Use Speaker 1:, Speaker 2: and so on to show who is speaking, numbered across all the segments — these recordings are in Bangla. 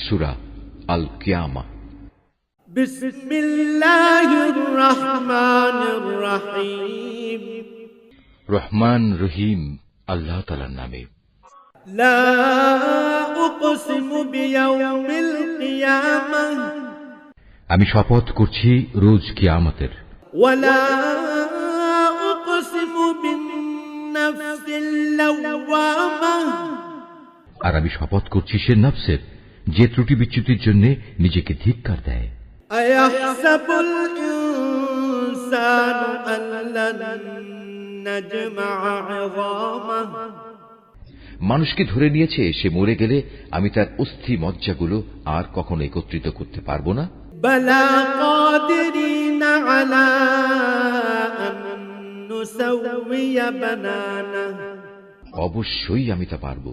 Speaker 1: সূরা আল কিয়ামা।
Speaker 2: বিসমিল্লাহির রহমানির রহিম।
Speaker 1: রহমান রহিম আল্লাহ তাআলার নামে।
Speaker 2: লা উকসিমু বিয়াউমিল কিয়ামাহ,
Speaker 1: আমি শপথ করছি রোজ কিয়ামতের।
Speaker 2: ওয়ালা উকসিমু বিন-নাফসিল লাওয়ামাহ,
Speaker 1: আর আমি শপথ করছি সে নফসের যে ত্রুটি বিচ্যুতির জন্য নিজেকে ধিক্কার দেয়।
Speaker 2: আয়াহসাবুল ইনসানু আল্লান নাজমা'a 'ইযামাহ,
Speaker 1: মানুষকে ধরে নিয়েছে সে মরে গেলে আমি তার অস্থি মজ্জাগুলো আর কখনো একত্রিত করতে পারবো না।
Speaker 2: বালা কাদিরিনা আলা আন নুসাউইয়া বানানা,
Speaker 1: অবশ্যই আমি তা পারবো।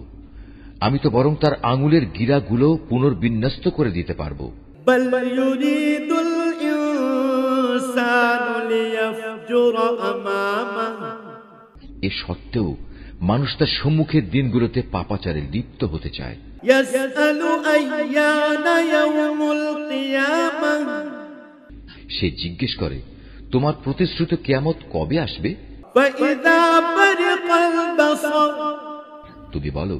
Speaker 1: আমি তো বরং তার আঙুলের গিরাগুলো পুনর্বিন্যস্ত করে দিতে পারবো।
Speaker 2: বাল ইউরিদুল ইনসানু লিয়াফজুরা আমামাহ,
Speaker 1: এ সত্ত্বেও মানুষ তার সম্মুখের দিনগুলোতে পাপাচারে লিপ্ত হতে চায়।
Speaker 2: ইয়াসআলু আইয়ানা ইয়াউমুল কিয়ামাহ,
Speaker 1: সে জিজ্ঞেস করে তোমার প্রতিশ্রুত কিয়ামত কবে আসবে?
Speaker 2: ফাইযা বারিকাল বাসার,
Speaker 1: তুমি বলো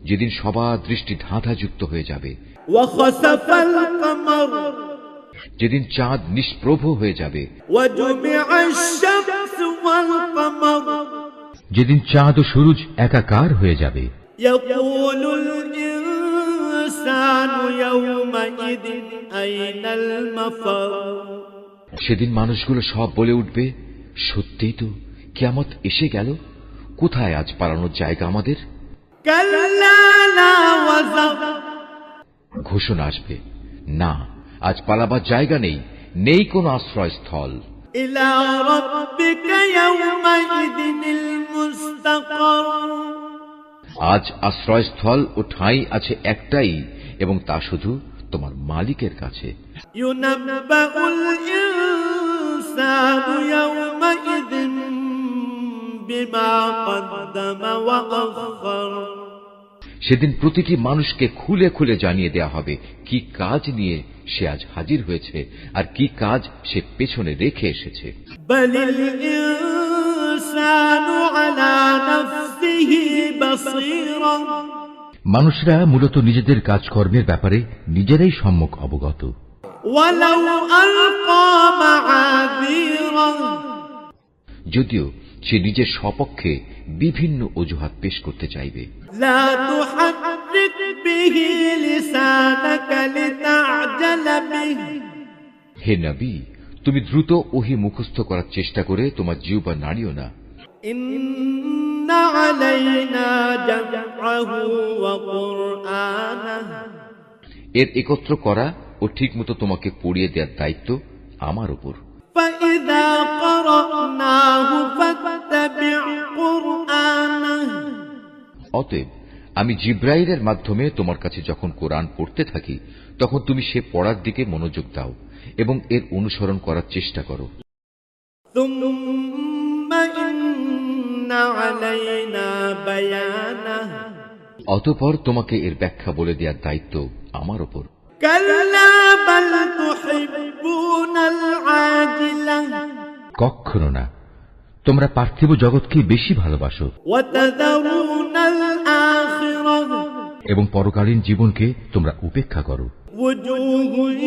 Speaker 1: যেদিন সবার দৃষ্টি ধাঁধাযুক্ত হয়ে যাবে,
Speaker 2: ওয়া খাসাফাল কামার,
Speaker 1: যেদিন চাঁদ নিষ্প্রভ হয়ে যাবে,
Speaker 2: ওয়া জুমি'আশ শামসু ওয়াল কামার,
Speaker 1: যেদিন চাঁদ ও সূরজ একাকার হয়ে যাবে।
Speaker 2: ইয়াকুলুল ইনসানু ইয়াওমাইদিন আইনাল মাফার,
Speaker 1: সেদিন মানুষগুলো সব বলে উঠবে সত্যিই তো কিয়ামত এসে গেল, কোথায় আজ পালানোর জায়গা আমাদের?
Speaker 2: কাল্লা লা ওয়াজার,
Speaker 1: ঘোষণা আসবে না, আজ পালাবার জায়গা নেই, নেই কোনো আশ্রয়স্থল।
Speaker 2: ইলা রাব্বিকা ইয়াওমাইদিনিল মুস্তাকার,
Speaker 1: আজ আশ্রয়স্থল ও ঠাঁই আছে একটাই, এবং তা শুধু তোমার মালিকের কাছে।
Speaker 2: ইউনাব্বাউল ইনসানু ইয়াওমাইদিন বিমা কদ্দামা ওয়া আখার,
Speaker 1: সেদিন প্রতিটি মানুষকে খুলে খুলে জানিয়ে দেয়া হবে কি কাজ নিয়ে সে আজ হাজির হয়েছে আর কি কাজ সে পেছনে রেখে এসেছে।
Speaker 2: বালিল ইনসানু আলা নাফসিহি বাসীরা,
Speaker 1: মানুষরা মূলত নিজেদের কাজকর্মের ব্যাপারে নিজেরাই সম্যক অবগত।
Speaker 2: ওয়ালাউ আলকা মাআযীরা,
Speaker 1: যদিও সে নিজের সপক্ষে বিভিন্ন অজুহাত পেশ করতে চাইবে।
Speaker 2: লা তুহাররিক বিহি লিসানাকা লিতা'জালা বিহি,
Speaker 1: হে নবী, তুমি দ্রুত ওহী মুখস্থ করার চেষ্টা করে তোমার জিহ্বা নাড়িও না।
Speaker 2: ইন্না আলাইনা জামআহু ওয়া কুরআনাহ,
Speaker 1: এর একত্র করা ও ঠিকমতো তোমাকে পড়িয়ে দেওয়ার দায়িত্ব আমার উপর।
Speaker 2: ফাইযা ক্বরানাহু ফাত্তাবি' কুরআনাহ,
Speaker 1: অতএব আমি জিব্রাইলের মাধ্যমে তোমার কাছে যখন কোরআন পড়তে থাকি তখন তুমি সে পড়ার দিকে মনোযোগ দাও এবং এর অনুসরণ করার চেষ্টা করো।
Speaker 2: সুম্মা ইন্না আলাইনা বায়ানাহ,
Speaker 1: অতঃপর তোমাকে এর ব্যাখ্যা বলে দেওয়ার দায়িত্ব আমার উপর।
Speaker 2: কাল্লা বাল তুহিব্বুনাল আজিলাহ,
Speaker 1: কখনো না, তোমরা পার্থিব জগৎকে বেশি ভালোবাসো
Speaker 2: ওয়া তাযারুনাল আখিরাহ,
Speaker 1: এবং পরকালীন জীবনকে তোমরা উপেক্ষা করো।
Speaker 2: ওয়াজুহুন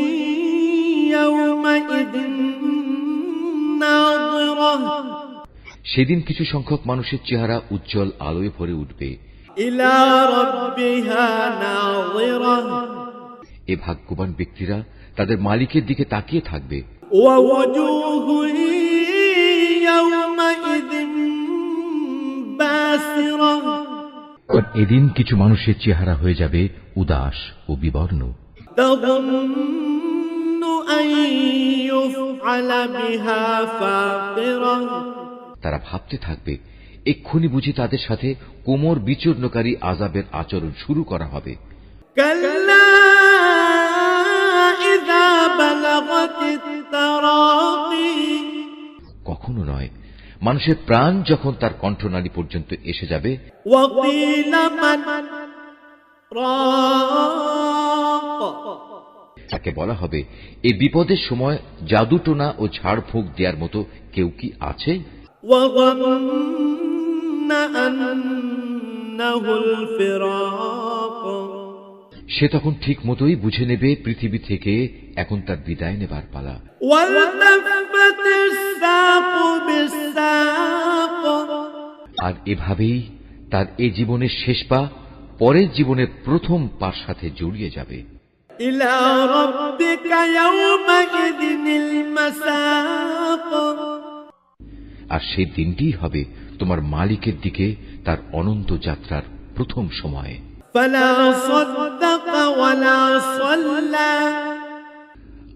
Speaker 2: ইয়াওমাইদিন নাযিরাহ,
Speaker 1: সেদিন কিছু সংখ্যক মানুষের চেহারা উজ্জ্বল আলোয় ভরে উঠবে।
Speaker 2: ইলা রাব্বিহা নাযিরাহ,
Speaker 1: এ ভাগ্যবান ব্যক্তিরা তাদের মালিকের দিকে তাকিয়ে থাকবে।
Speaker 2: ওয়া ওয়াজুহুন ইয়াওমাইদিন বাসিরাহ,
Speaker 1: এদিন কিছু মানুষের চেহারা হয়ে যাবে উদাস ও বিবর্ণ।
Speaker 2: তাযুন্নু আন ইউফআলা বিহা ফাকিরাহ,
Speaker 1: তারা ভাবতে থাকবে এক্ষুনি বুঝি তাদের সাথে কোমর বিচূর্ণকারী আযাবের আচরণ শুরু করা হবে।
Speaker 2: কাল্লা ইযা বালাগাতিত তারাকি,
Speaker 1: কখনো নয়, মানুষের প্রাণ যখন তার কণ্ঠনালী পর্যন্ত এসে যাবে।
Speaker 2: ওয়া কিলা মান রাক,
Speaker 1: তাকে বলা হবে, এই বিপদের সময় জাদুটোনা ও ঝাড়ফুঁক দেওয়ার মতো কেউ কি আছে?
Speaker 2: وظن أنه الفراق
Speaker 1: সে তখন ঠিক মতোই বুঝে নেবে পৃথিবী থেকে এখন তার বিদায় নেবার পালা।
Speaker 2: والتفت الساق بالساق
Speaker 1: আর এভাবেই তার এ জীবনের শেষ পা পরের জীবনের প্রথম পার সাথে জড়িয়ে যাবে।
Speaker 2: إلى ربك يومئذ المساق
Speaker 1: আর সেই দিনটিই হবে তোমার মালিকের দিকে তার অনন্ত যাত্রার প্রথম সময়।
Speaker 2: فلا صدق ولا صلى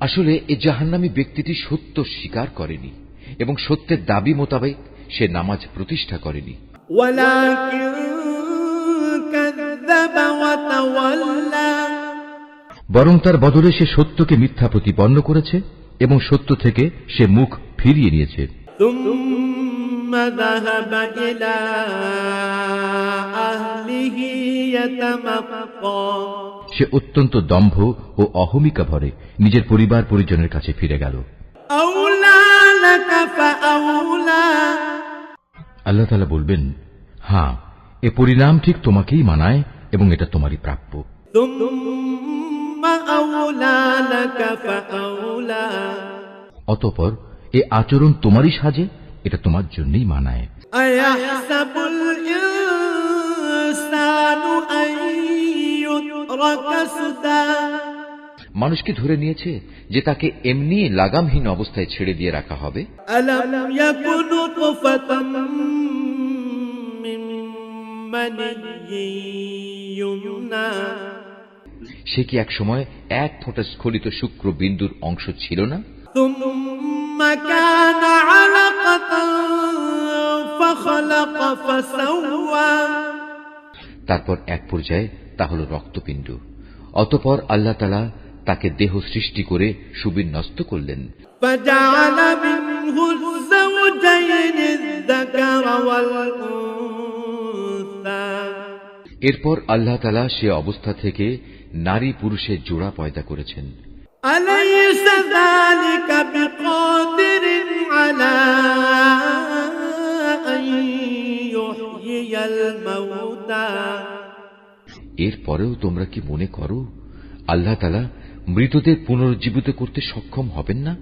Speaker 1: আসলে এই জাহান্নামী ব্যক্তিটি সত্য স্বীকার করেনি এবং সত্যের দাবি মোতাবেক সে নামাজ প্রতিষ্ঠা করেনি,
Speaker 2: ولكن كذب وتولى
Speaker 3: বরং তার বদলে সে সত্যকে মিথ্যা প্রতিপন্ন করেছে এবং সত্য থেকে সে মুখ ফিরিয়ে নিয়েছে।
Speaker 2: ثم ذهب إلى أهله يتمطى
Speaker 3: সে অত্যন্ত দম্ভ ও অহমিকা ভরে নিজের পরিবার পরিজনের কাছে ফিরে গেল।
Speaker 2: أولى لك فأولى
Speaker 3: আল্লাহ তাআলা বলবেন, হ্যাঁ, এ পরিণাম ঠিক তোমাকেই মানায় এবং এটা তোমারই প্রাপ্য।
Speaker 2: ثم أولى لك فأولى
Speaker 3: অতঃপর এ আচরণ তোমারই সাজে, এটা তোমার জন্যই মানায়।
Speaker 2: أيحسب الإنسان أن يترك سدى
Speaker 1: মানুষ কি ধরে নিয়েছে যে তাকে এমনি লাগামহীন অবস্থায় ছেড়ে দিয়ে রাখা হবে?
Speaker 2: ألم يكن نطفة من مني يمنى
Speaker 1: সে কি এক সময় এক ফোঁটা স্খলিত শুক্র বিন্দুর অংশ ছিল না?
Speaker 2: ثم كان علقة فخلق فسوى
Speaker 1: তারপর এক পর্যায়ে তা হল রক্তপিণ্ড। অতঃপর আল্লাহ তাআলা তাকে দেহ সৃষ্টি করে সুবিন্যস্ত করলেন।
Speaker 2: فجعل منه الزوجين الذكر والأنثى
Speaker 1: এরপর আল্লাহ তাআলা সে অবস্থা থেকে নারী পুরুষের জোড়া পয়দা করেছেন।
Speaker 2: أليس ذلك بقادر على أن يحيي الموتى
Speaker 1: এরপরেও তোমরা কি মনে করো আল্লাহ তাআলা মৃতদের পুনরুজ্জীবিত করতে সক্ষম হবেন না?